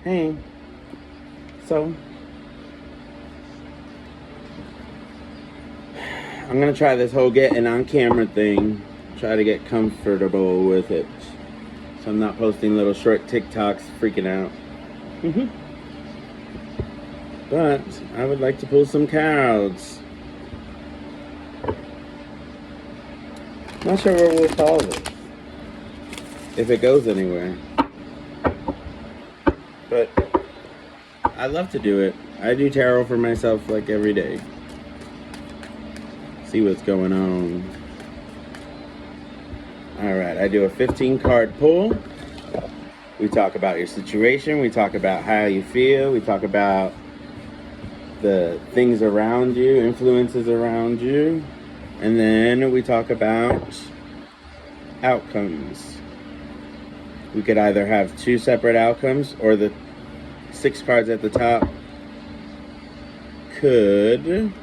Hey, so I'm gonna try this whole getting on camera thing. Try to get comfortable with it, so I'm not posting little short TikToks freaking out. But I would like to pull some cards. Not sure where we'll call this, if it goes anywhere. But I love to do it. I do tarot for myself like every day. See what's going on. Alright, I do a 15 card pull. We talk about your situation. We talk about how you feel. We talk about the things around you, influences around you. And then we talk about outcomes. We could either have two separate outcomes, or the 6 cards at the top could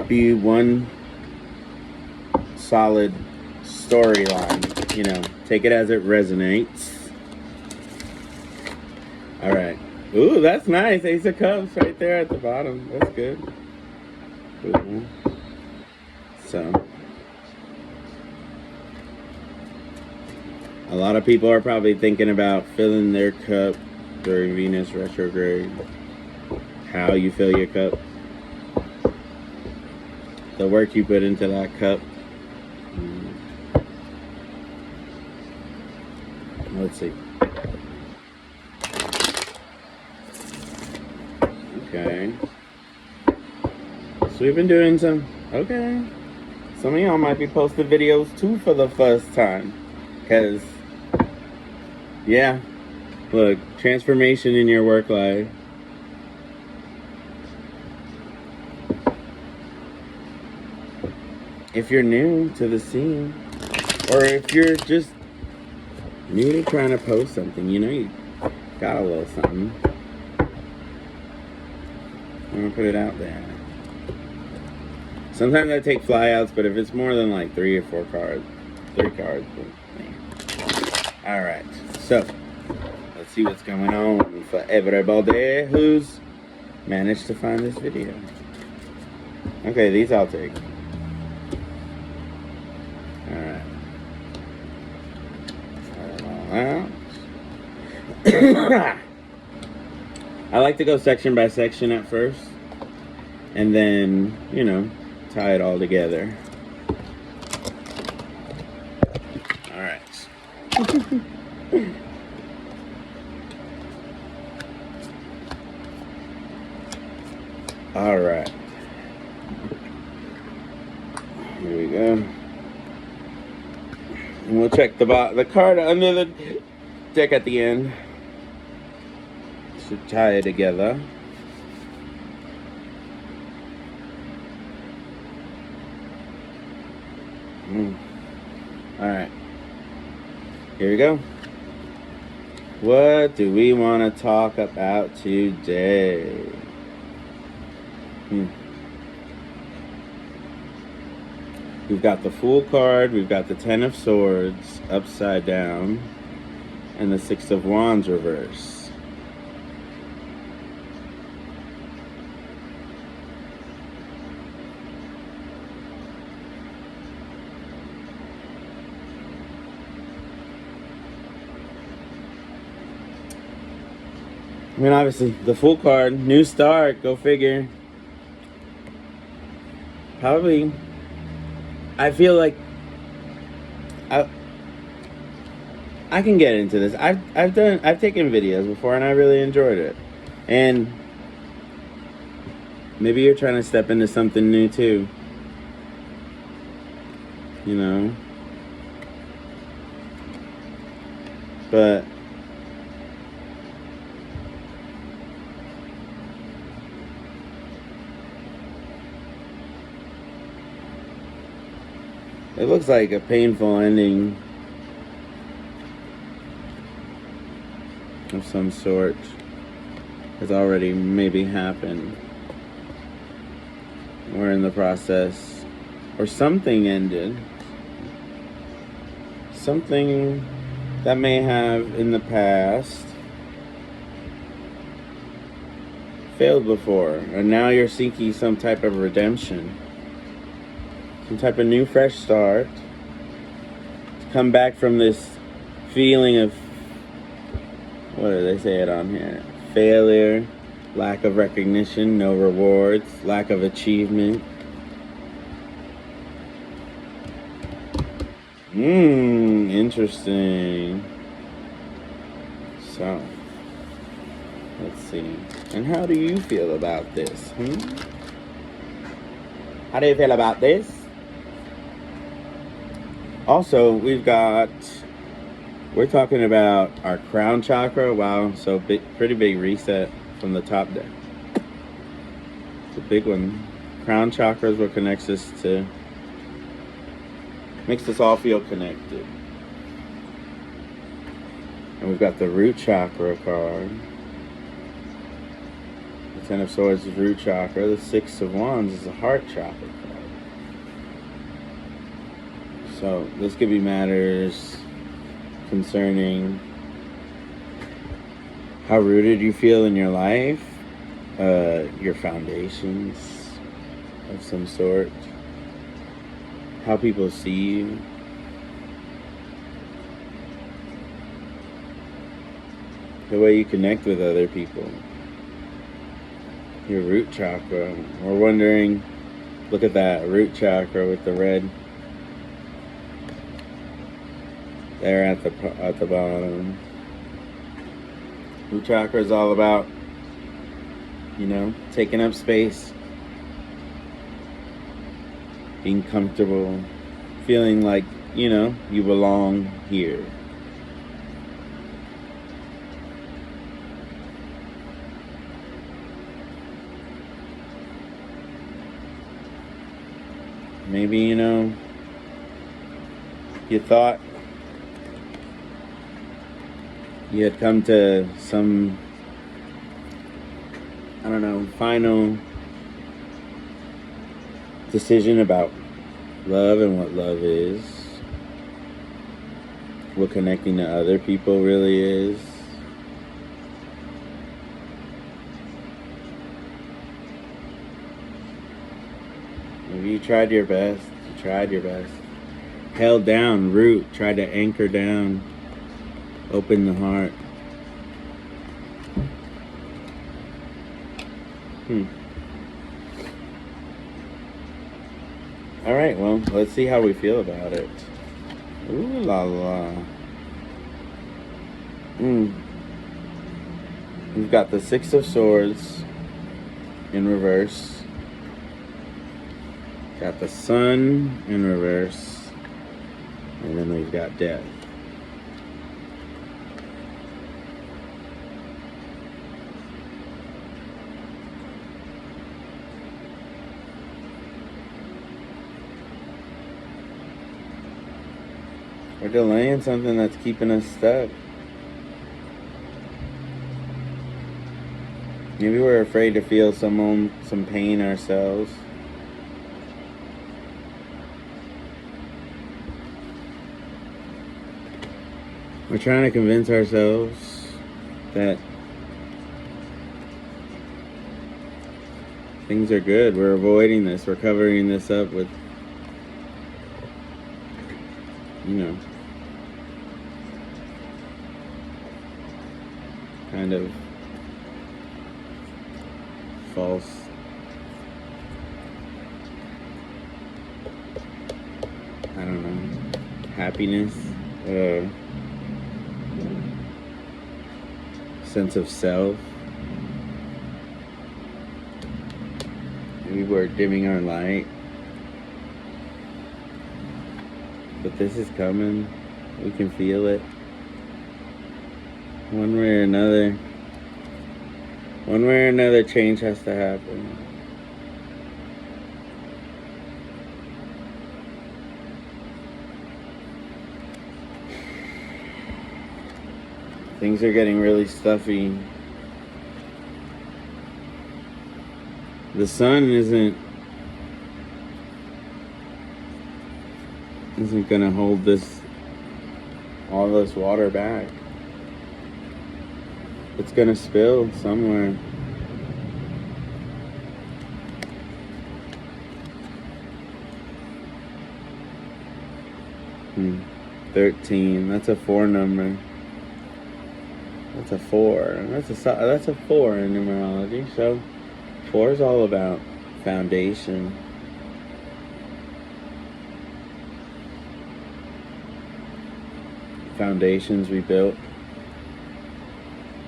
be one solid storyline. You know, take it as it resonates. All right. Ooh, that's nice. Ace of Cups right there at the bottom. That's good. Cool. So, a lot of people are probably thinking about filling their cup during Venus retrograde. How you fill your cup. The work you put into that cup. Let's see. Okay. So we've been doing some, okay. Some of y'all might be posting videos too for the first time. Because, yeah. Look, transformation in your work life. If you're new to the scene, or if you're just new to trying to post something, you know, you got a little something. I'm gonna put it out there. Sometimes I take flyouts, but if it's more than like 3 or 4 cards, 3 cards, all right. So let's see what's going on for everybody who's managed to find this video. Okay, these I'll take. Alright. I like to go section by section at first, and then, you know, tie it all together. Alright. Alright. Here we go. And we'll check the card under the deck at the end. Should tie it together. Alright. Here we go. What do we want to talk about today? We've got the Fool card, we've got the 10 of Swords upside down, and the 6 of Wands reverse. I mean, obviously, the Fool card, new start, go figure. Probably, I feel like I can get into this. I've taken videos before and I really enjoyed it. And maybe you're trying to step into something new too. You know? But it looks like a painful ending of some sort has already maybe happened. We're in the process, or something ended. Something that may have in the past failed before, and now you're seeking some type of redemption, some type of new fresh start, to come back from this feeling of, what do they say it on here? Failure, lack of recognition, no rewards, lack of achievement. Interesting. So, let's see. And how do you feel about this? How do you feel about this? Also, we're talking about our crown chakra. Wow, so pretty big reset from the top there. It's a big one. Crown chakra is what connects us to, makes us all feel connected. And we've got the root chakra card. The Ten of Swords is root chakra. The Six of Wands is a heart chakra card. So this could be matters concerning how rooted you feel in your life, your foundations of some sort, how people see you. The way you connect with other people. Your root chakra. We're wondering, look at that root chakra with the red there at the bottom. Root chakra is all about, taking up space, being comfortable, feeling like, you belong here. Maybe, you thought you had come to some, final decision about love and what love is, what connecting to other people really is. Maybe you tried your best. Held down, root, tried to anchor down, open the heart. All right, well, let's see how we feel about it. Ooh la la. We've got the Six of Swords in reverse. Got the Sun in reverse. And then we've got Death. We're delaying something that's keeping us stuck. Maybe we're afraid to feel some pain ourselves. We're trying to convince ourselves that things are good. We're avoiding this. We're covering this up with, kind of false happiness, sense of self. Maybe we're dimming our light, but this is coming. We can feel it. One way or another, change has to happen. Things are getting really stuffy. The sun isn't gonna hold this all this water back. It's gonna spill somewhere. Hmm. 13. That's a 4 number. That's a 4. That's a 4 in numerology. So 4 is all about foundation. Foundations we built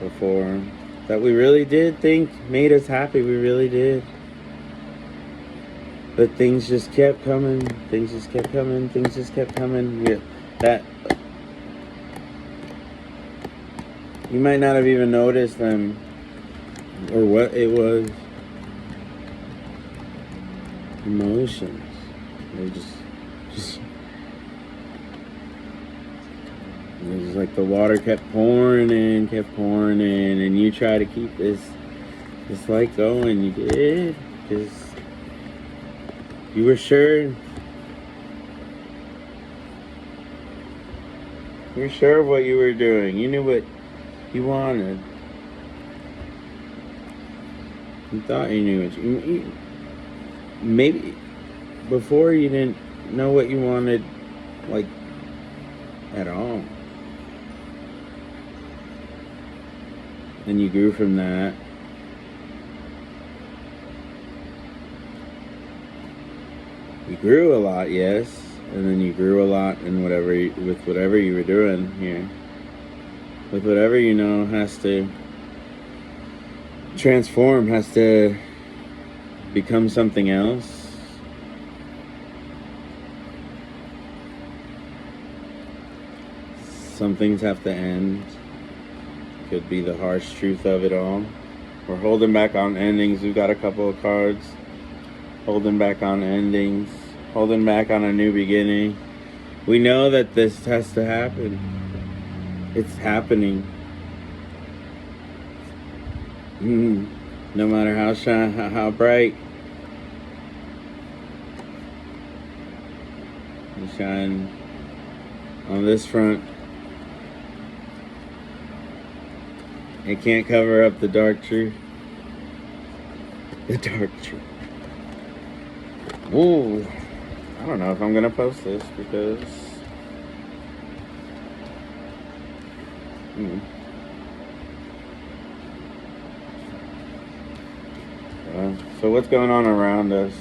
before that we really did think made us happy. We really did. But things just kept coming. Things just kept coming. Things just kept coming. Yeah, that you might not have even noticed them or what it was. Emotions. They just it was like the water kept pouring in, and you try to keep this light going. You did, because you were sure. You were sure of what you were doing. You knew what you wanted. You thought you knew what you maybe before you didn't know what you wanted, like, at all. And you grew from that. You grew a lot, yes, and then you grew a lot in whatever you were doing here. With whatever you know has to transform, has to become something else. Some things have to end. Could be the harsh truth of it all. We're holding back on endings. We've got a couple of cards. Holding back on endings. Holding back on a new beginning. We know that this has to happen. It's happening. No matter how bright you shine on this front, it can't cover up the dark truth. The dark truth. Ooh, I don't know if I'm gonna post this because so what's going on around us?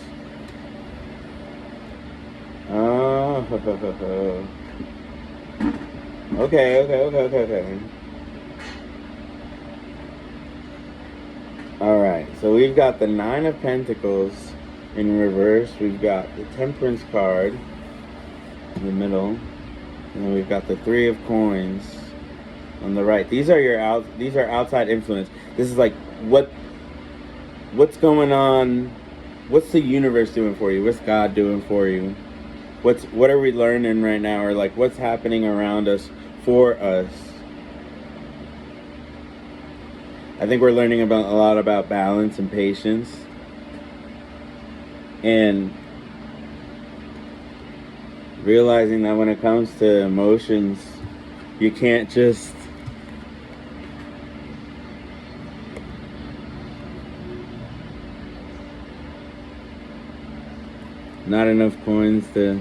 Okay. Alright, so we've got the 9 of Pentacles in reverse. We've got the Temperance card in the middle. And then we've got the 3 of Coins on the right. These are outside influence. This is like what's going on? What's the universe doing for you? What's God doing for you? What are we learning right now? Or like what's happening around us for us? I think we're learning a lot about balance and patience. And realizing that when it comes to emotions, you can't just not enough coins to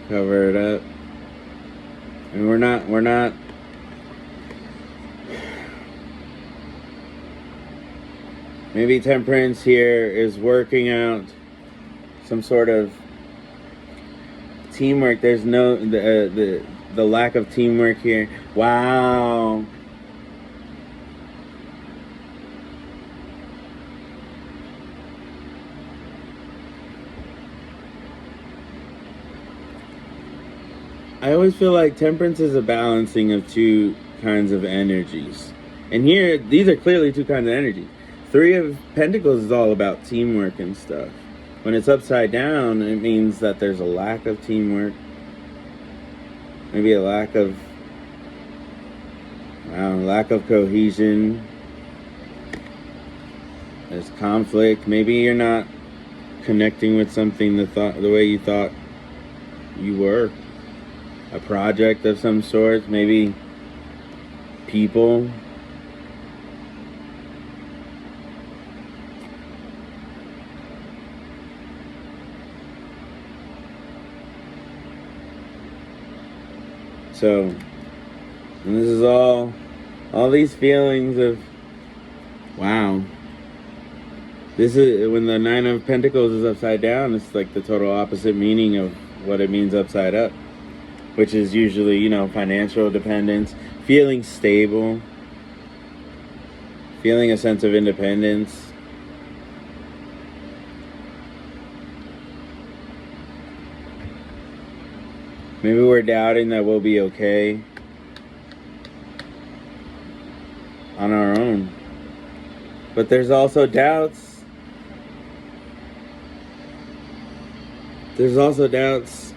cover it up. And we're not maybe Temperance here is working out some sort of teamwork. There's no the lack of teamwork here. Wow. I always feel like Temperance is a balancing of two kinds of energies. And here, these are clearly two kinds of energies. 3 of Pentacles is all about teamwork and stuff. When it's upside down, it means that there's a lack of teamwork. Maybe a lack of cohesion. There's conflict. Maybe you're not connecting with something the way you thought you were. a project of some sort, maybe people. So, and this is all these feelings of, wow. This is when the Nine of Pentacles is upside down. It's like the total opposite meaning of what it means upside up, which is usually, you know, financial dependence, feeling stable, feeling a sense of independence. Maybe we're doubting that we'll be okay on our own. But there's also doubts. There's also doubts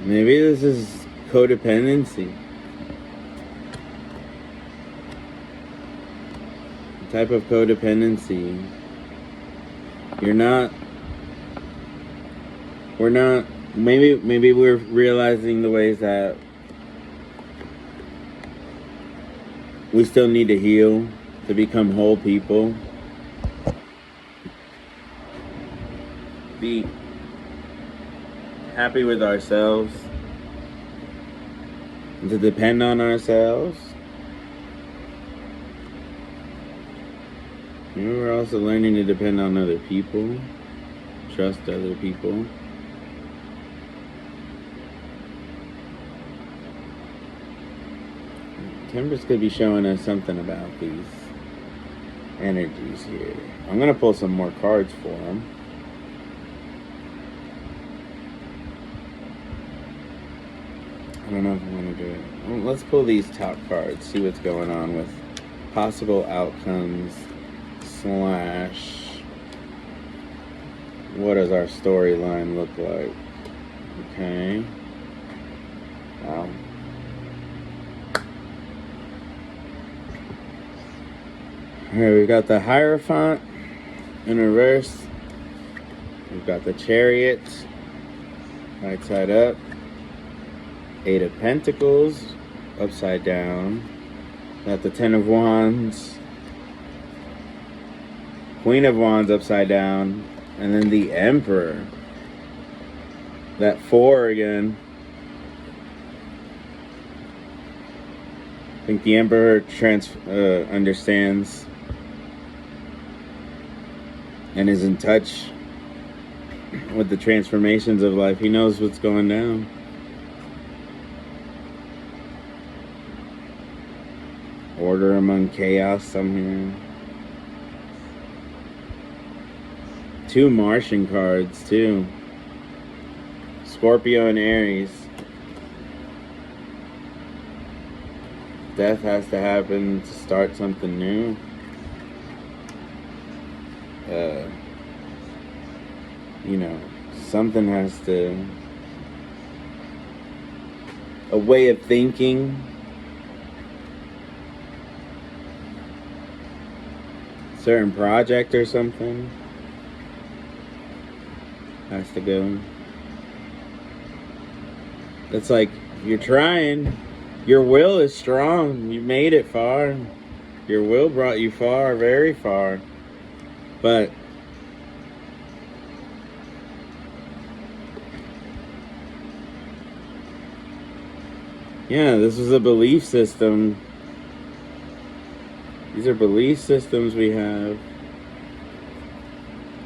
maybe this is codependency. A type of codependency. We're not, maybe we're realizing the ways that we still need to heal to become whole people. Be happy with ourselves and to depend on ourselves. And we're also learning to depend on other people, trust other people. Temperance could be showing us something about these energies here. I'm going to pull some more cards for them. I don't know if I'm going to do it. Well, let's pull these top cards, see what's going on with possible outcomes / what does our storyline look like? Okay. Wow. Alright, we've got the Hierophant in reverse. We've got the Chariot right side up. Eight of Pentacles upside down. Got the Ten of Wands. Queen of Wands upside down. And then the Emperor. That 4 again. I think the Emperor understands and is in touch with the transformations of life. He knows what's going down. Order among chaos, I'm hearing. 2 Martian cards, too. Scorpio and Aries. Death has to happen to start something new. You know, something has to... a way of thinking. Certain project or something has to go. It's like you're trying. Your will is strong. You made it far. Your will brought you far, very far. But yeah, this is a belief system. These are belief systems we have.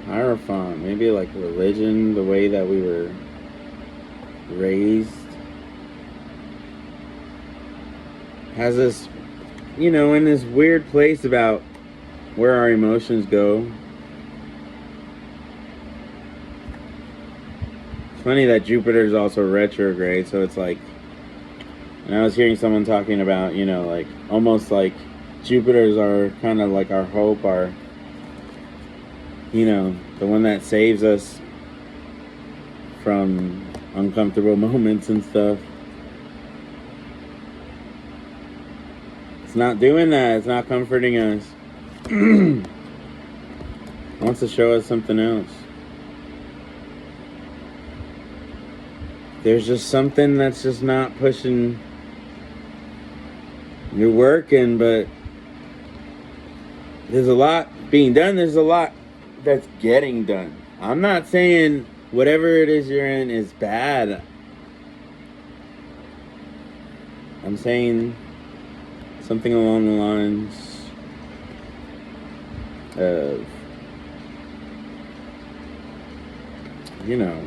Hierophant, maybe like religion, the way that we were raised. Has us, you know, in this weird place about where our emotions go. It's funny that Jupiter is also retrograde, so it's like, and I was hearing someone talking about, you know, like almost like Jupiter's our kind of like our hope, our, you know, the one that saves us from uncomfortable moments and stuff. It's not doing that. It's not comforting us. It wants to show us something else. There's just something that's just not pushing. You're working, but there's a lot being done. There's a lot that's getting done. I'm not saying whatever it is you're in is bad. I'm saying something along the lines of, you know,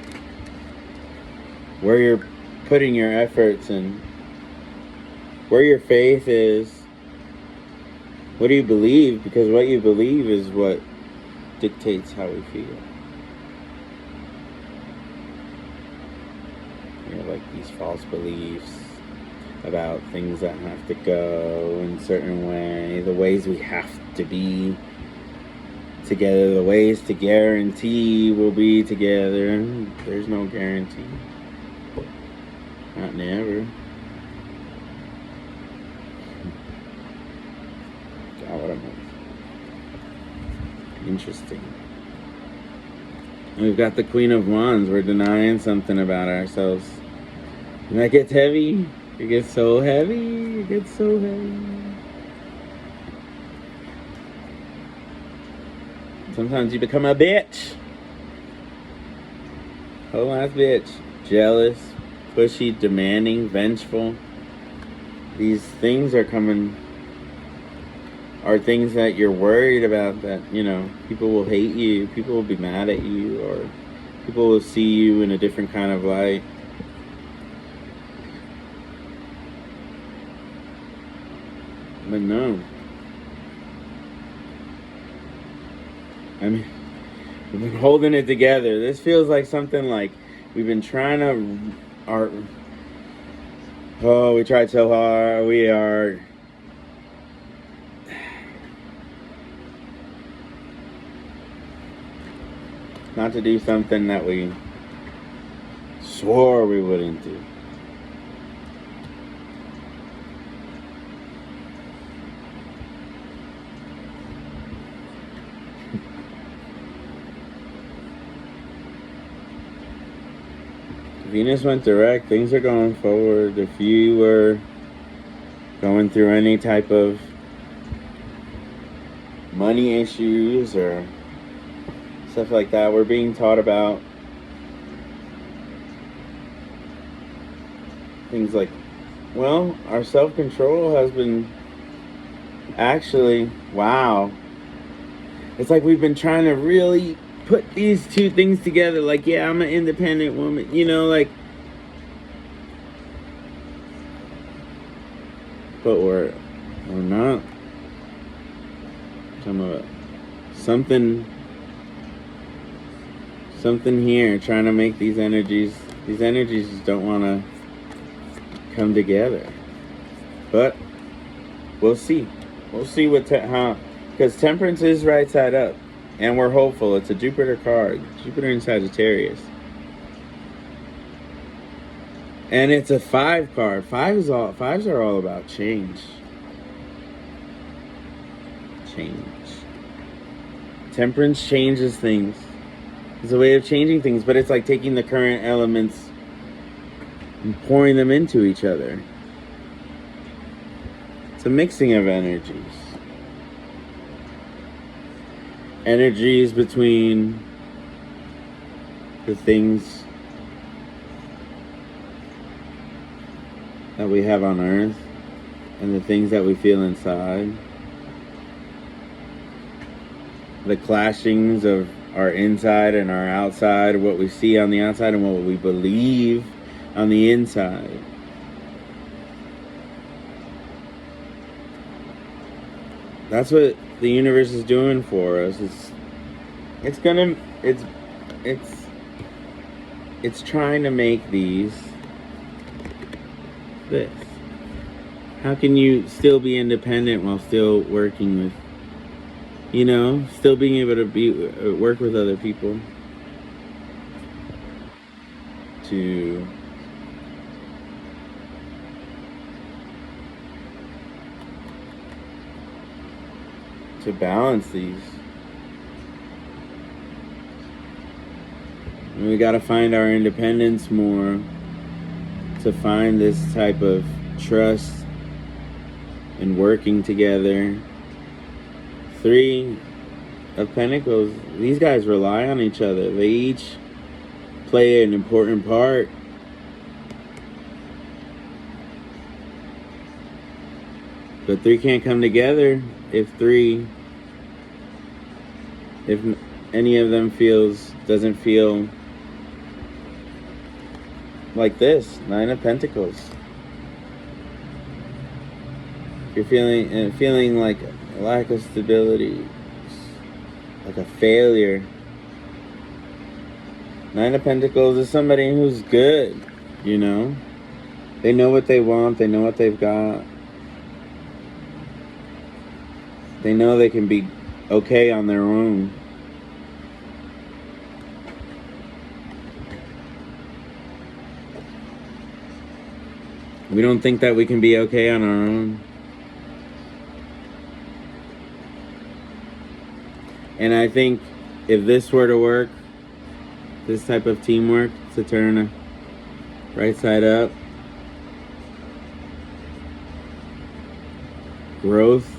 where you're putting your efforts and where your faith is. What do you believe? Because what you believe is what dictates how we feel. You know, like these false beliefs about things that have to go in a certain way, the ways we have to be together, the ways to guarantee we'll be together. There's no guarantee. Not never. God, what a mess. Interesting. We've got the Queen of Wands. We're denying something about ourselves. And that gets heavy. It gets so heavy. It gets so heavy. Sometimes you become a bitch. Whole ass bitch. Jealous, pushy, demanding, vengeful. These things are coming, are things that you're worried about, that, you know, people will hate you, people will be mad at you, or people will see you in a different kind of light. But no. I mean, we've been holding it together. This feels like something like we've been trying to, we tried so hard. We are not to do something that we swore we wouldn't do. Venus went direct. Things are going forward. If you were going through any type of money issues or stuff like that, we're being taught about things like, well, our self-control has been actually, wow. It's like we've been trying to really put these two things together. Like, yeah, I'm an independent woman, you know, like, but we're not. Talking about something here trying to make these energies just don't want to come together. But we'll see what how, because Temperance is right side up, and we're hopeful. It's a Jupiter card, Jupiter in Sagittarius, and it's a 5 card. Fives are all about change. Temperance changes things. It's a way of changing things, but it's like taking the current elements and pouring them into each other. It's a mixing of energies. Energies between the things that we have on Earth and the things that we feel inside. The clashings of our inside and our outside, what we see on the outside and what we believe on the inside. That's what the universe is doing for us. It's trying to make this. How can you still be independent while still working with, you know, still being able to work with other people to to balance these. And we got to find our independence more to find this type of trust and working together. 3 of Pentacles, these guys rely on each other. They each play an important part. But 3 can't come together if any of them doesn't feel like this. 9 of Pentacles. You're feeling like a lack of stability, like a failure. 9 of Pentacles is somebody who's good, you know? They know what they want, they know what they've got. They know they can be okay on their own. We don't think that we can be okay on our own. And I think if this were to work, this type of teamwork to turn a right side up, growth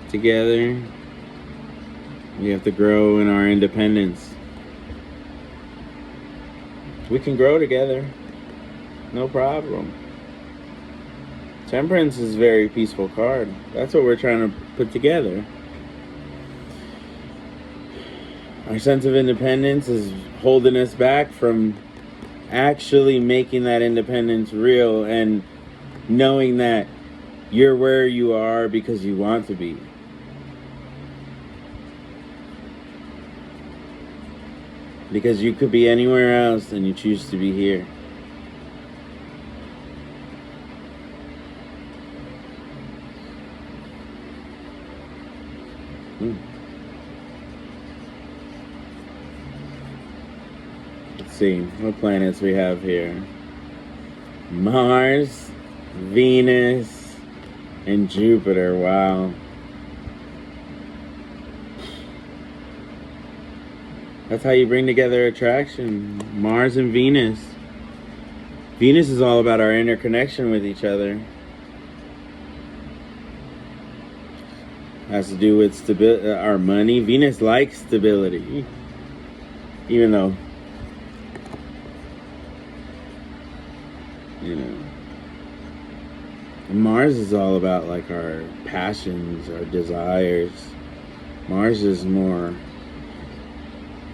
together, we have to grow in our independence. We can grow together, no problem. Temperance is a very peaceful card. That's what we're trying to put together. Our sense of independence is holding us back from actually making that independence real and knowing that you're where you are because you want to be. Because you could be anywhere else and you choose to be here. Let's see what planets we have here. Mars, Venus, and Jupiter. Wow. That's how you bring together attraction. Mars and Venus. Venus is all about our interconnection with each other. Has to do with stability, our money. Venus likes stability. Even though, you know, Mars is all about like our passions, our desires. Mars is more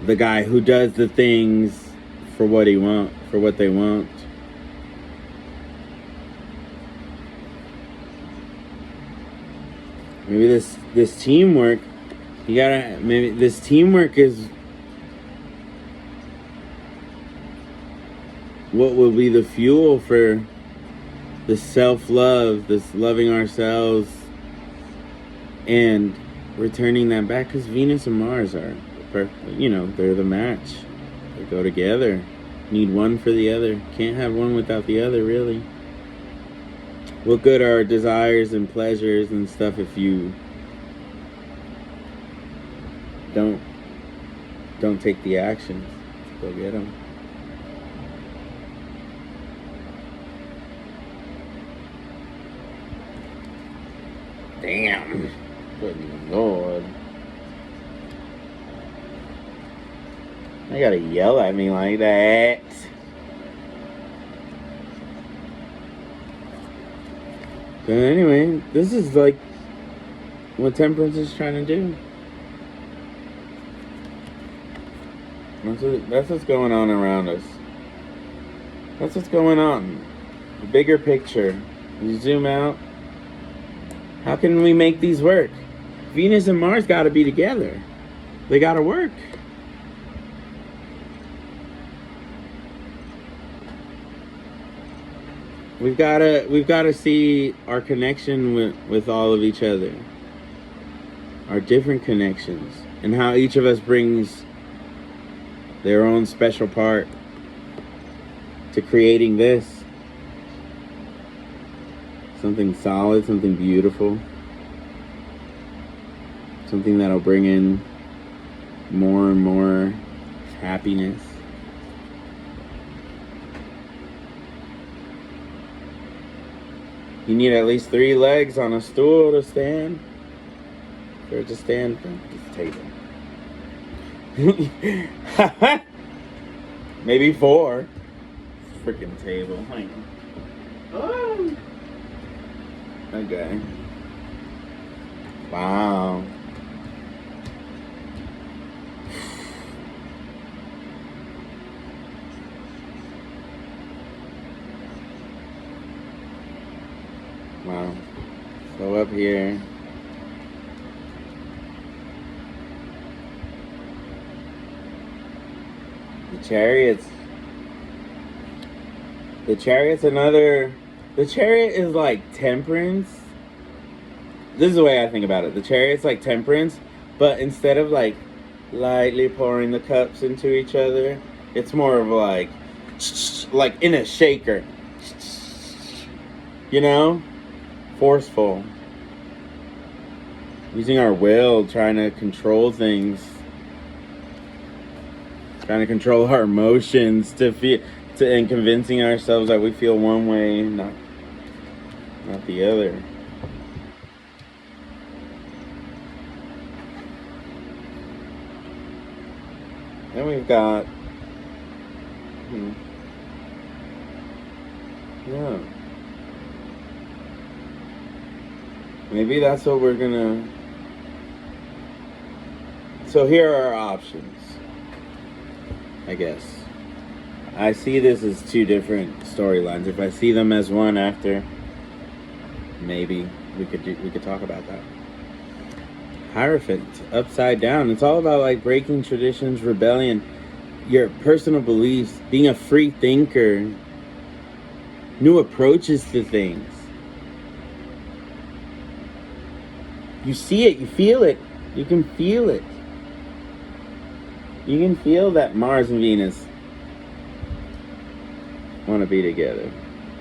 the guy who does the things for what they want. Maybe this teamwork, maybe this teamwork is what will be the fuel for the self-love, this loving ourselves and returning that back, because Venus and Mars are perfect, you know, they're the match. They go together. Need one for the other. Can't have one without the other, really. What good are desires and pleasures and stuff if you don't take the action to go get them? Damn. Good Lord. I gotta yell at me like that. But anyway, this is like what Temperance is trying to do. That's what's going on around us. That's what's going on. The bigger picture. You zoom out. How can we make these work? Venus and Mars gotta be together. They gotta work. We've gotta see our connection with all of each other. Our different connections. And how each of us brings their own special part to creating this. Something solid, something beautiful. Something that'll bring in more and more happiness. You need at least 3 legs on a stool to stand. For it to stand from this table. Maybe 4. Freaking table. Oh. Okay. Wow. Wow. So up here, the Chariot's the Chariot is like Temperance. This is the way I think about it. The Chariot's like Temperance, but instead of like lightly pouring the cups into each other, it's more of like in a shaker. You know? Forceful. Using our will, trying to control things. Trying to control our emotions and convincing ourselves that we feel one way, not the other. Then we've got yeah. Maybe that's what we're gonna. So here are our options, I guess. I see this as 2 different storylines. If I see them as one after, maybe we could talk about that. Hierophant, upside down. It's all about like breaking traditions, rebellion, your personal beliefs, being a free thinker, new approaches to things. You see it, you feel it, you can feel it. You can feel that Mars and Venus want to be together.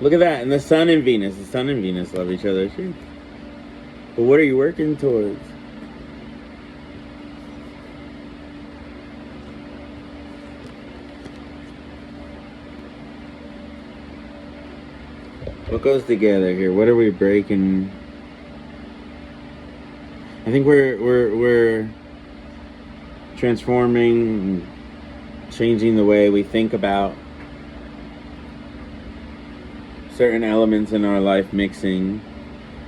Look at that, and the Sun and Venus. The Sun and Venus love each other too. But what are you working towards? What goes together here? What are we breaking? I think we're transforming, changing the way we think about certain elements in our life, mixing,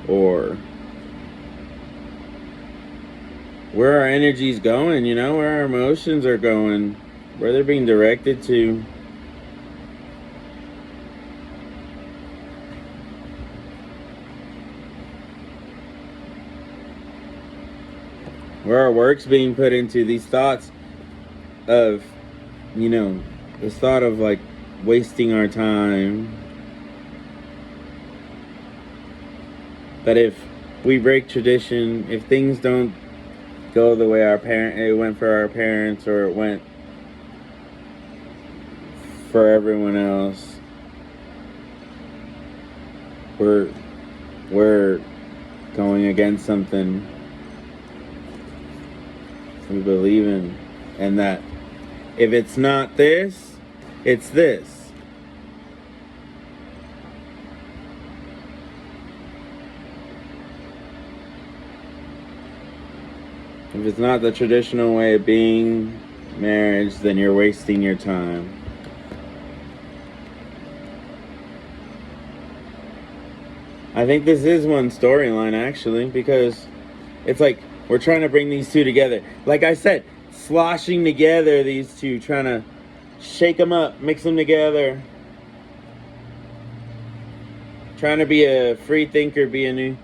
or where our energy's going, you know, where our emotions are going, where they're being directed to. Where our work's being put into, these thoughts of, you know, this thought of like wasting our time. But if we break tradition, if things don't go the way it went for our parents, or it went for everyone else, we're going against something we believe in, and that if it's not this, it's this. If it's not the traditional way of being marriage, then you're wasting your time. I think this is one storyline, actually, because it's like we're trying to bring these 2 together. Like I said, sloshing together these 2, trying to shake them up, mix them together. Trying to be a free thinker, be a new,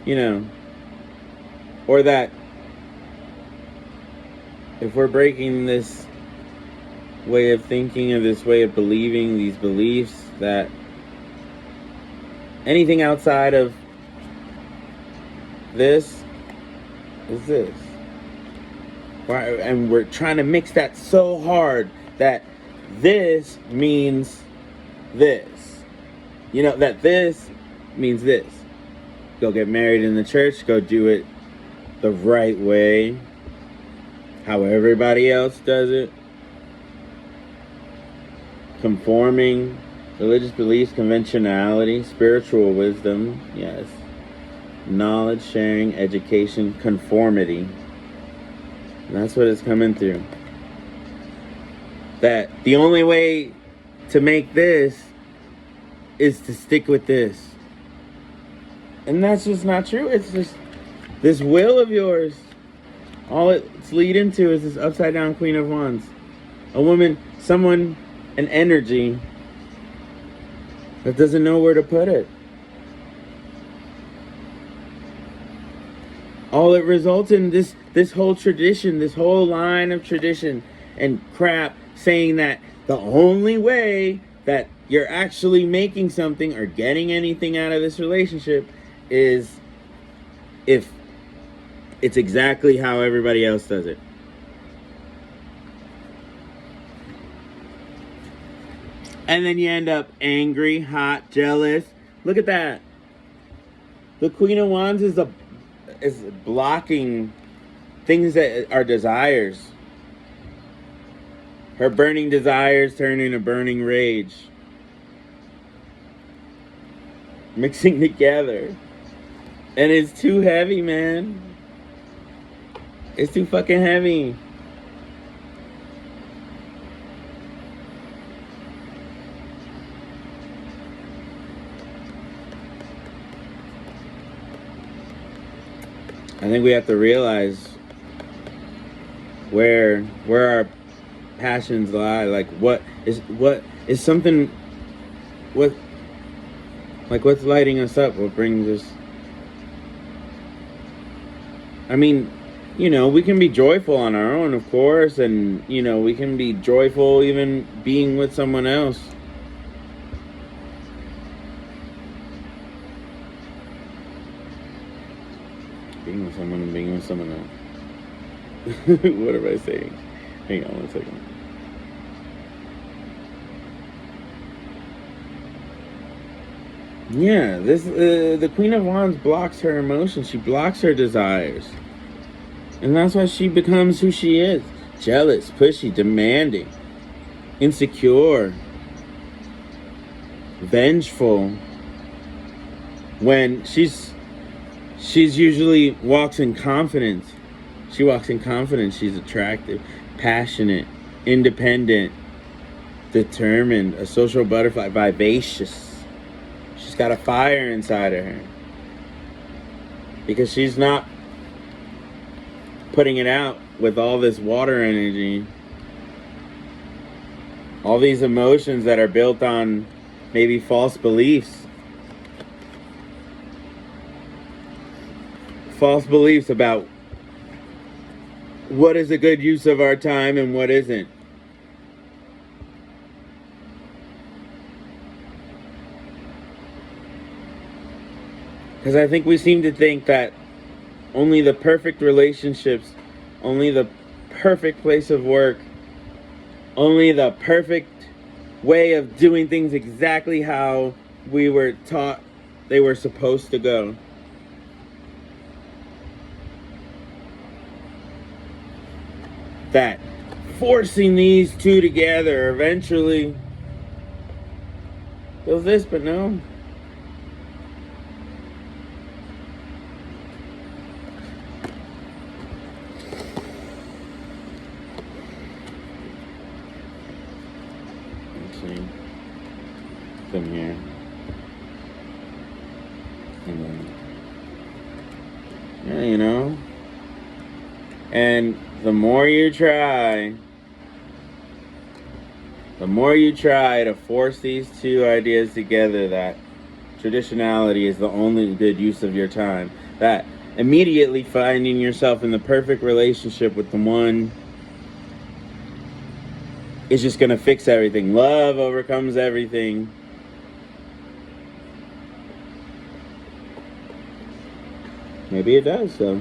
you know, or that if we're breaking this way of thinking, or this way of believing, these beliefs, that anything outside of this is this. And we're trying to mix that so hard that this means this. You know, that this means this. Go get married in the church, go do it the right way, how everybody else does it. Conforming, religious beliefs, conventionality, spiritual wisdom, yes. Knowledge sharing, education, conformity. And that's what it's coming through. That the only way to make this is to stick with this. And that's just not true. It's just this will of yours. All it's leading to is this upside down Queen of Wands. A woman, someone, an energy that doesn't know where to put it. All it results in this whole tradition, this whole line of tradition and crap saying that the only way that you're actually making something or getting anything out of this relationship is if it's exactly how everybody else does it. And then you end up angry, hot, jealous. Look at that. The Queen of Wands is blocking things that are desires. Her burning desires turn into burning rage. Mixing together. And it's too heavy, man. It's too fucking heavy. I think we have to realize where our passions lie. Like what is something, what's lighting us up? What brings us? I mean, we can be joyful on our own, of course, and we can be joyful even being with someone else. Being with someone and being with someone else. What am I saying? Hang on one second. Yeah, the Queen of Wands blocks her emotions. She blocks her desires. And that's why she becomes who she is. Jealous, pushy, demanding, insecure, vengeful. When she's usually walks in confidence. She walks in confidence. She's attractive, passionate, independent, determined, a social butterfly, vivacious. She's got a fire inside of her. Because she's not putting it out with all this water energy. All these emotions that are built on maybe false beliefs. False beliefs about what is a good use of our time and what isn't. Because I think we seem to think that only the perfect relationships, only the perfect place of work, only the perfect way of doing things exactly how we were taught they were supposed to go. That forcing these two together eventually does this, but no. Let's see. Come here. And then, yeah, And the more you try to force these two ideas together, that traditionality is the only good use of your time, that immediately finding yourself in the perfect relationship with the one is just going to fix everything. Love overcomes everything. Maybe it does, so.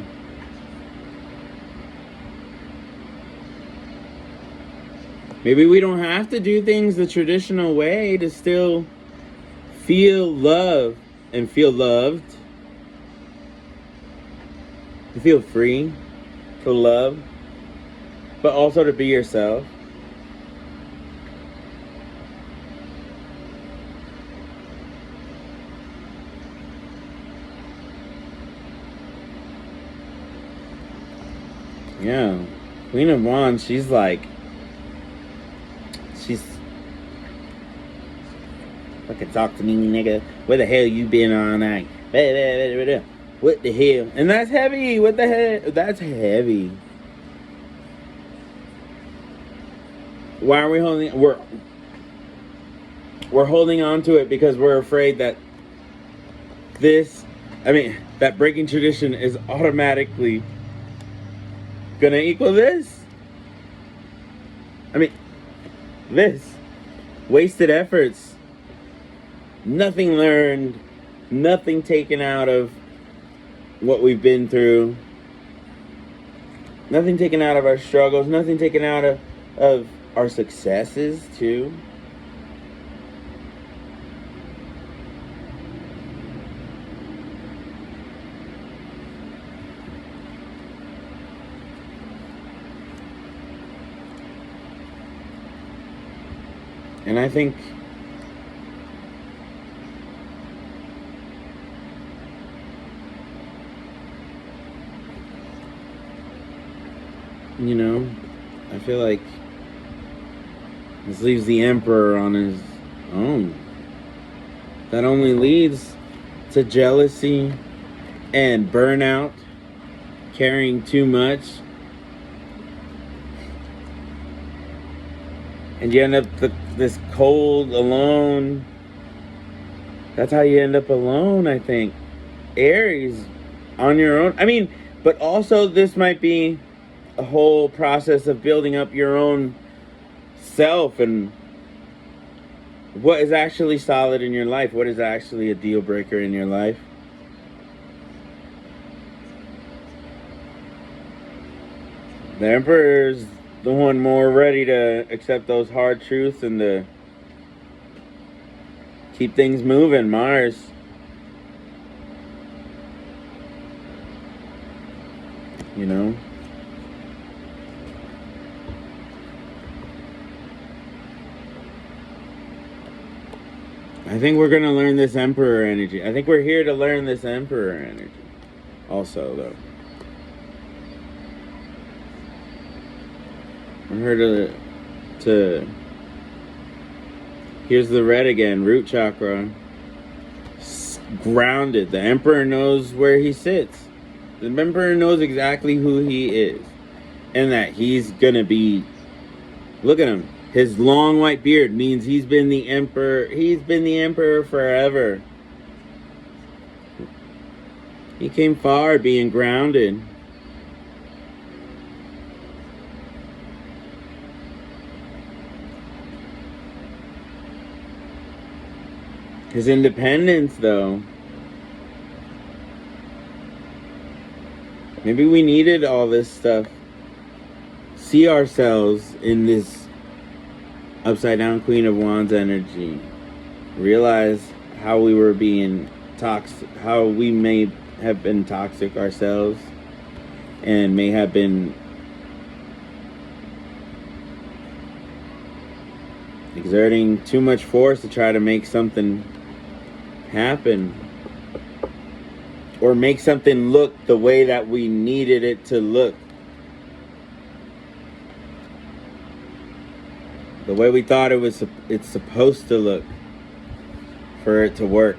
Maybe we don't have to do things the traditional way to still feel love and feel loved. to feel free, to love, but also to be yourself. Yeah. Queen of Wands, she's fucking talk to me, nigga. Where the hell you been all night? What the hell? And that's heavy. What the hell? That's heavy. Why are we holding? We're holding on to it because we're afraid that that breaking tradition is automatically gonna equal this. This wasted efforts, nothing learned, nothing taken out of what we've been through, nothing taken out of our struggles, nothing taken out of our successes too. And I think I feel like this leaves the Emperor on his own. That only leads to jealousy and burnout, caring too much. And you end up this cold, alone. That's how you end up alone, I think. Aries, on your own. But also this might be a whole process of building up your own self and what is actually solid in your life. What is actually a deal breaker in your life. The Emperor's the one more ready to accept those hard truths and to keep things moving. Mars. I think we're going to learn this Emperor energy. I think we're here to learn this Emperor energy. Also, though. We're here to here's the red again, root chakra. Grounded. The Emperor knows where he sits. The Emperor knows exactly who he is. And that he's going to be... Look at him. His long white beard means he's been the Emperor. He's been the Emperor forever. He came far being grounded. His independence, though. Maybe we needed all this stuff. See ourselves in this upside down Queen of Wands energy. Realize how we were being toxic, how we may have been toxic ourselves, and may have been exerting too much force to try to make something happen, or make something look the way that we needed it to look, the way we thought it's supposed to look for it to work.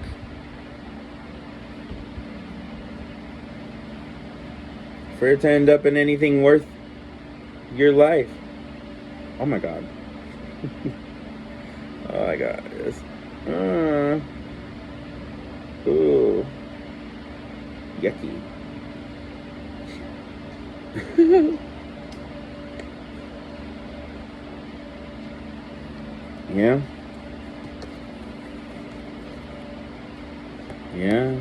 For it to end up in anything worth your life. Oh my God. Oh my God. Ooh. Yucky. Yeah. Yeah.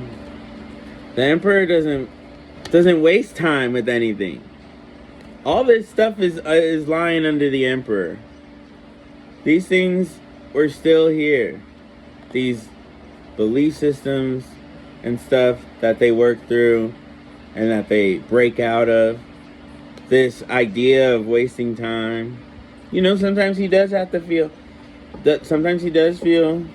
The Emperor doesn't waste time with anything. All this stuff is lying under the Emperor. These things were still here. These belief systems and stuff that they work through and that they break out of this idea of wasting time. You know, sometimes he does have to feel that, sometimes he does feel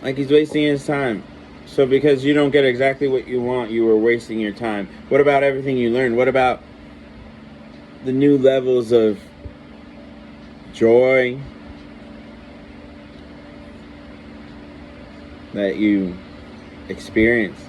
like he's wasting his time. So because you don't get exactly what you want, you were wasting your time. What about everything you learned? What about the new levels of joy that you experience?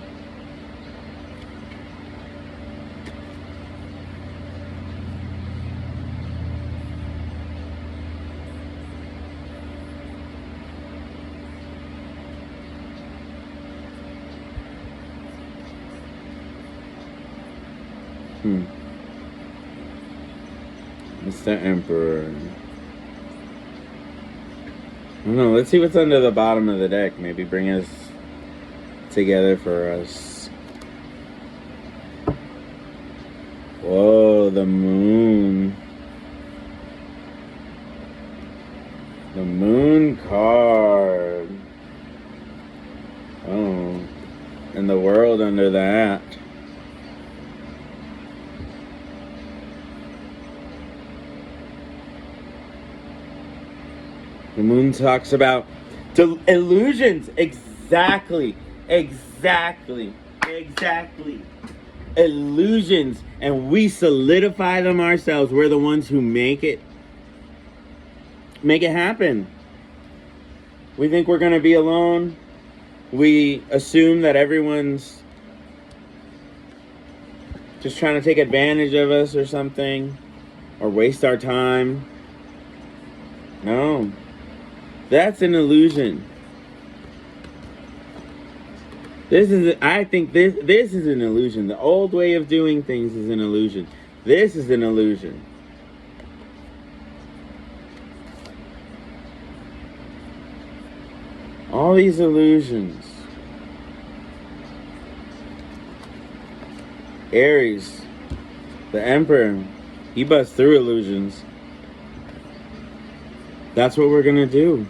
Mr. Emperor. I don't know. Let's see what's under the bottom of the deck. Maybe bring us together for us. Whoa, the moon. The moon card. Oh. And the world under that. The moon talks about illusions. Exactly. Illusions. And we solidify them ourselves. We're the ones who make it happen. We think we're going to be alone. We assume that everyone's just trying to take advantage of us or something, or waste our time. No. That's an illusion. I think this is an illusion. The old way of doing things is an illusion. This is an illusion. All these illusions. Aries, the Emperor, he busts through illusions. That's what we're gonna do.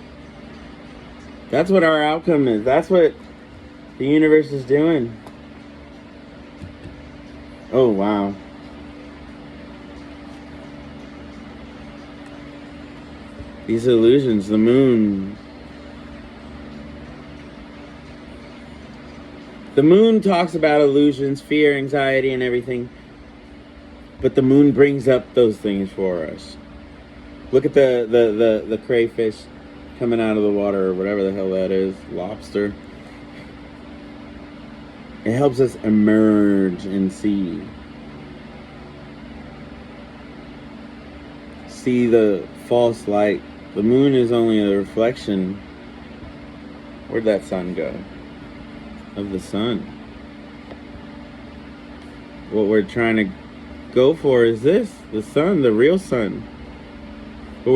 That's what our outcome is. That's what the universe is doing. Oh, wow. These illusions, the moon. The moon talks about illusions, fear, anxiety, and everything. But the moon brings up those things for us. Look at the crayfish coming out of the water, or whatever the hell that is, lobster. It helps us emerge and see the false light. The moon is only a reflection. Where'd that sun go? Of the sun. What we're trying to go for is this, the sun, the real sun. But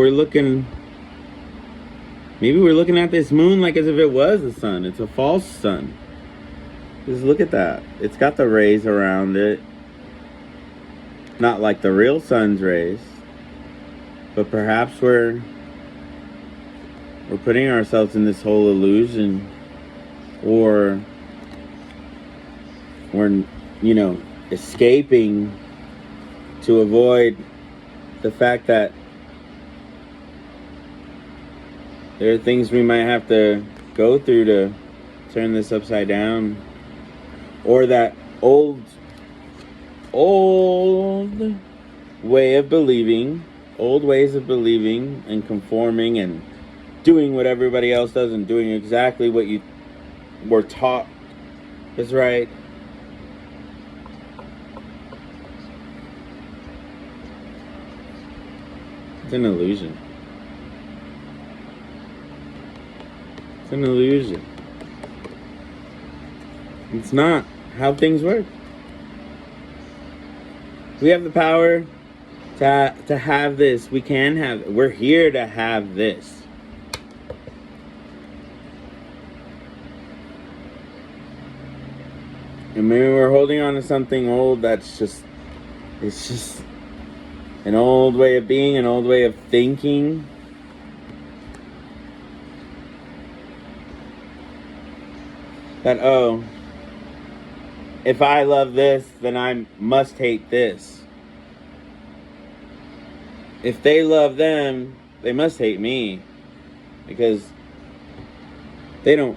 maybe we're looking at this moon like as if it was the sun. It's a false sun. Just look at that. It's got the rays around it. Not like the real sun's rays. But perhaps we're putting ourselves in this whole illusion. Or we're, escaping to avoid the fact that there are things we might have to go through to turn this upside down. Or that old way of believing, old ways of believing and conforming and doing what everybody else does and doing exactly what you were taught is right. It's an illusion. It's an illusion. It's not how things work. We have the power to have this. We can have it. We're here to have this. And maybe we're holding on to something old that's it's just an old way of being, an old way of thinking. That, if I love this, then I must hate this. If they love them, they must hate me, because they don't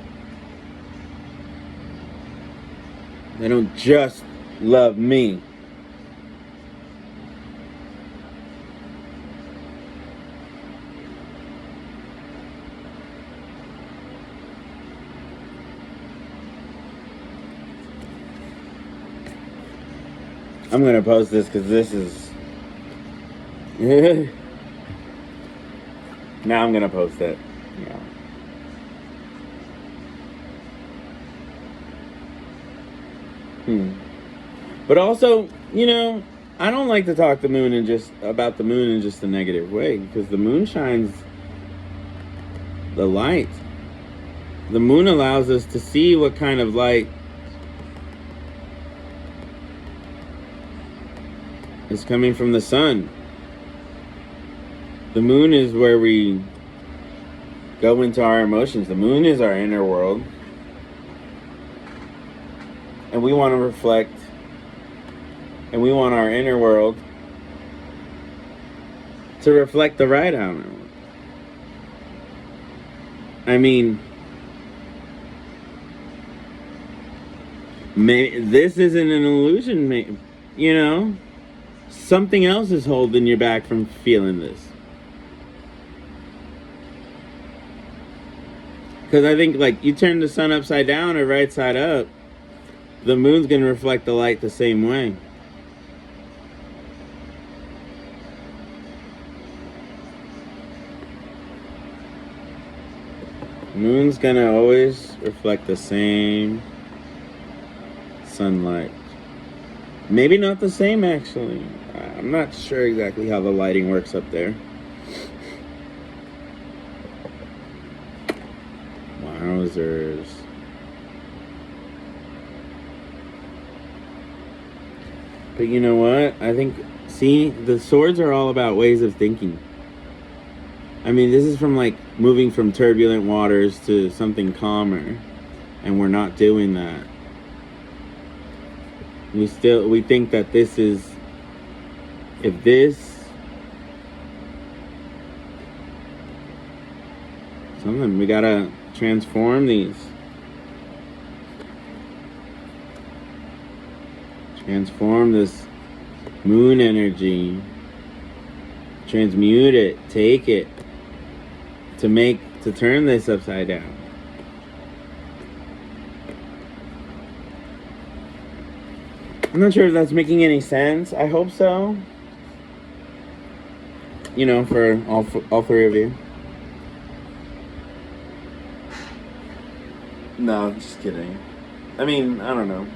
just love me. I'm gonna post this because this is now I'm gonna post it. Yeah. But also, I don't like to talk the moon about the moon in just a negative way, because the moon shines the light. The moon allows us to see what kind of light is coming from the sun. The moon is where we go into our emotions. The moon is our inner world. And we want to reflect, and we want our inner world to reflect the right outer world. I mean, this isn't an illusion, something else is holding you back from feeling this. Because I think, like, you turn the sun upside down or right side up, the moon's going to reflect the light the same way. Moon's going to always reflect the same sunlight. Maybe not the same, actually. I'm not sure exactly how the lighting works up there. Wowzers. But you know what? I think, see, the swords are all about ways of thinking. I mean, this is from, like, moving from turbulent waters to something calmer. And we're not doing that. We think that this is, if this, something, we gotta transform these. Transform this moon energy. Transmute it. Take it. To turn this upside down. I'm not sure if that's making any sense. I hope so. For all three of you. No, I'm just kidding. I mean, I don't know.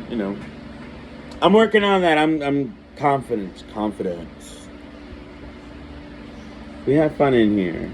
I'm working on that. I'm confident. We have fun in here.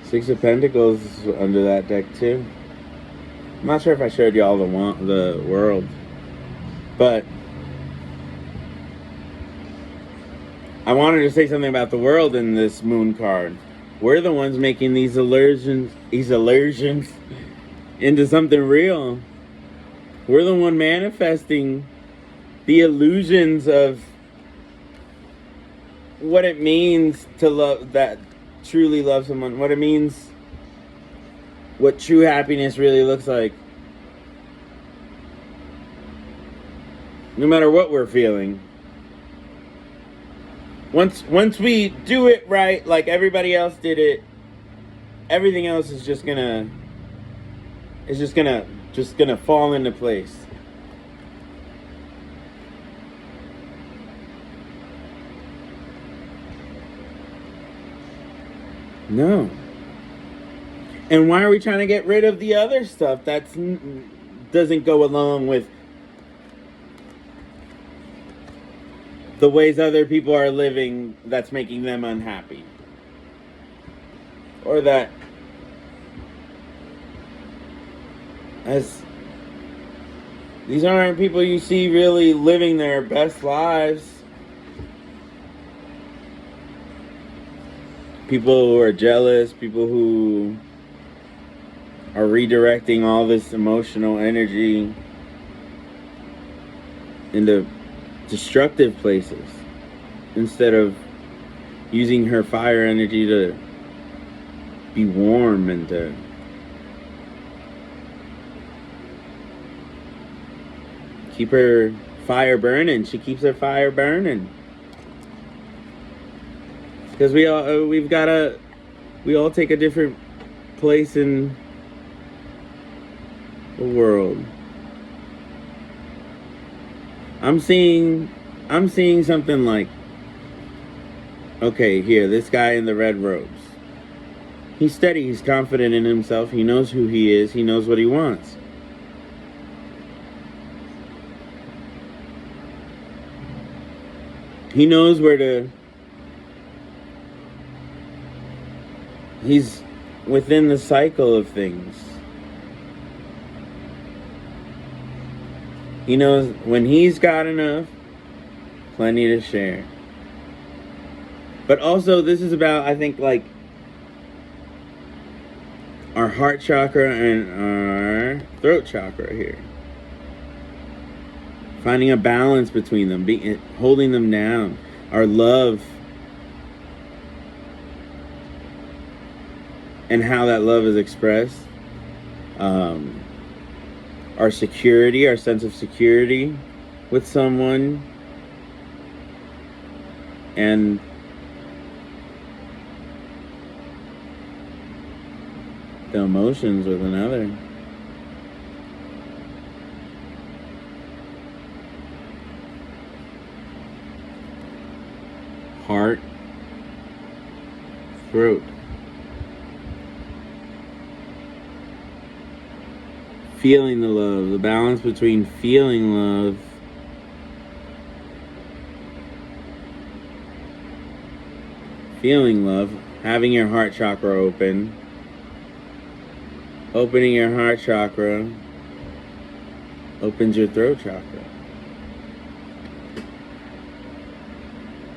Six of Pentacles is under that deck too. I'm not sure if I showed you all the world, but I wanted to say something about the world in this moon card. We're the ones making these illusions into something real. We're the one manifesting the illusions of what it means to love, that truly love someone, what it means, what true happiness really looks like. No matter what we're feeling. Once we do it right, like everybody else did it, everything else is just gonna fall into place. No. And why are we trying to get rid of the other stuff that doesn't go along with the ways other people are living that's making them unhappy? Or that as these aren't people you see really living their best lives. People who are jealous, people who are redirecting all this emotional energy into destructive places instead of using her fire energy to be warm and to keep her fire burning. She keeps her fire burning. Because we all take a different place in the world. I'm seeing something like, okay, here, this guy in the red robes. He's steady, he's confident in himself, he knows who he is, he knows what he wants. He knows where to... He's within the cycle of things. He knows when he's got enough, plenty to share. But also, this is about, I think, like, our heart chakra and our throat chakra here. Finding a balance between them, holding them down. Our love and how that love is expressed. Our security, our sense of security with someone. And the emotions with another. Heart, throat. Feeling the love, the balance between feeling love having your heart chakra open, opening your heart chakra opens your throat chakra.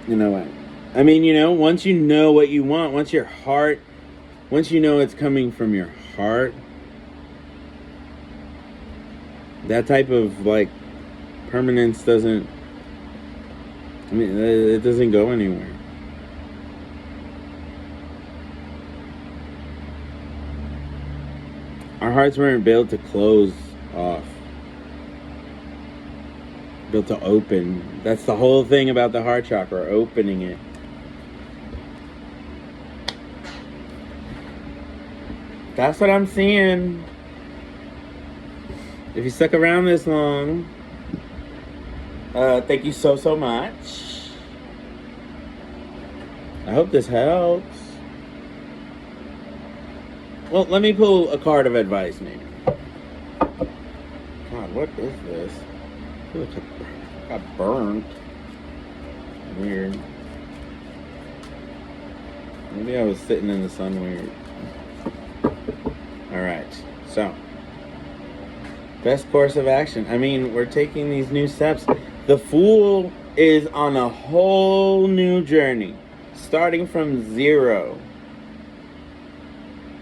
You know what? I mean, once you know what you want, once you know it's coming from your heart, that type of, like, permanence doesn't, it doesn't go anywhere. Our hearts weren't built to close off. Built to open. That's the whole thing about the heart chakra, opening it. That's what I'm seeing. If you stuck around this long, thank you so much. I hope this helps. Well, let me pull a card of advice, maybe. God, what is this? I feel like I got burned. Weird. Maybe I was sitting in the sun weird. Alright, so. Best course of action. I mean, we're taking these new steps. The Fool is on a whole new journey. Starting from zero.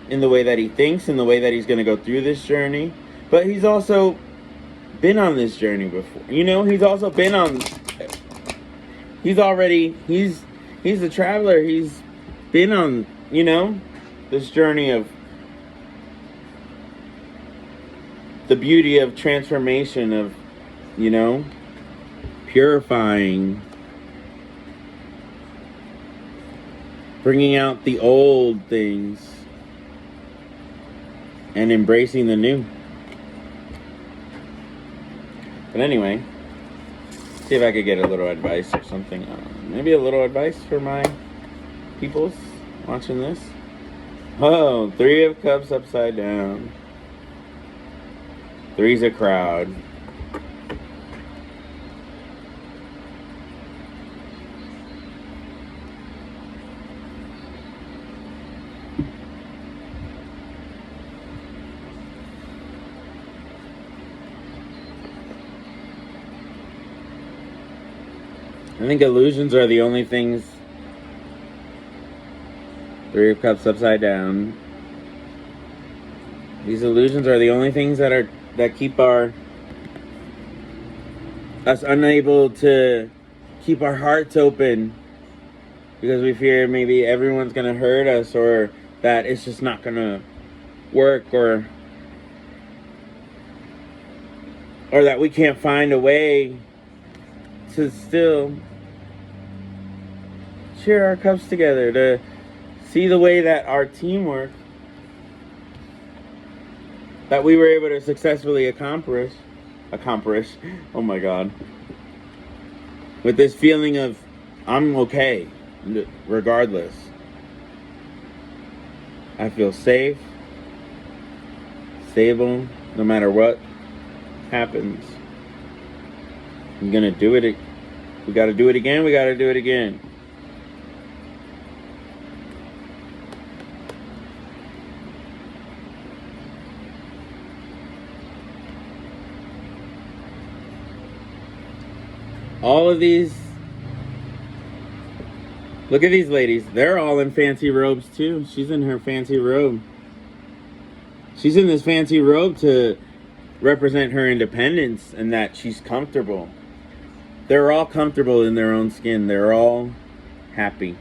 In the way that he thinks, in the way that he's going to go through this journey. But he's also been on this journey before. He's also been on... He's a traveler. He's been on, this journey of the beauty of transformation, of, purifying, bringing out the old things and embracing the new. But anyway, see if I could get a little advice or something. Maybe a little advice for my peoples watching this. Oh, 3 of Cups upside down. 3's a crowd. I think illusions are the only things. 3 of Cups upside down. These illusions are the only things that keep us unable to keep our hearts open, because we fear maybe everyone's gonna hurt us, or that it's just not gonna work, or that we can't find a way to still share our cups together, to see the way that our teamwork that we were able to successfully accomplish, oh my God, with this feeling of I'm okay regardless. I feel safe, stable, no matter what happens. I'm gonna do it. We gotta do it again. We gotta do it again. All of these, look at these ladies. They're all in fancy robes too. She's in her fancy robe. She's in this fancy robe to represent her independence and that she's comfortable. They're all comfortable in their own skin. They're all happy.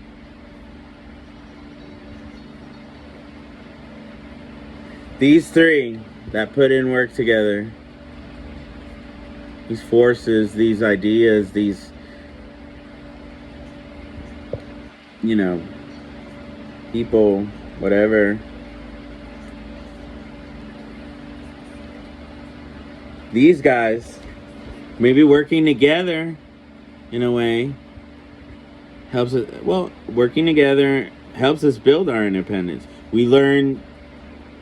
These 3 that put in work together, these forces, these ideas, these, people, whatever. These guys, maybe working together in a way, helps us, working together helps us build our independence. We learn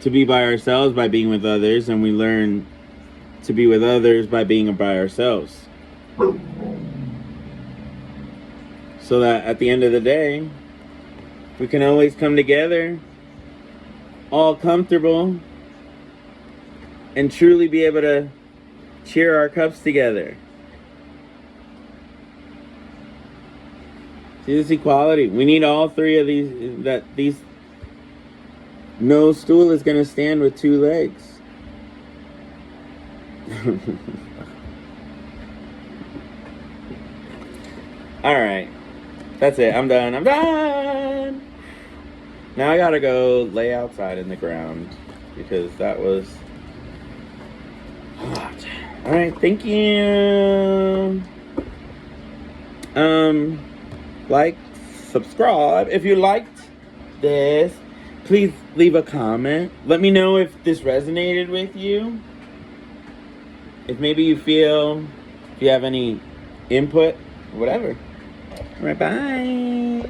to be by ourselves by being with others, and we learn to be with others by being by ourselves. So that at the end of the day, we can always come together, all comfortable, and truly be able to cheer our cups together. See this equality? We need all 3 of these. No stool is going to stand with 2 legs. Alright. That's it. I'm done. Now I gotta go lay outside in the ground, because that was hot. Alright, thank you. Like, subscribe if you liked this. Please leave a comment. Let me know if this resonated with you. If maybe you feel, if you have any input, whatever. All right, bye.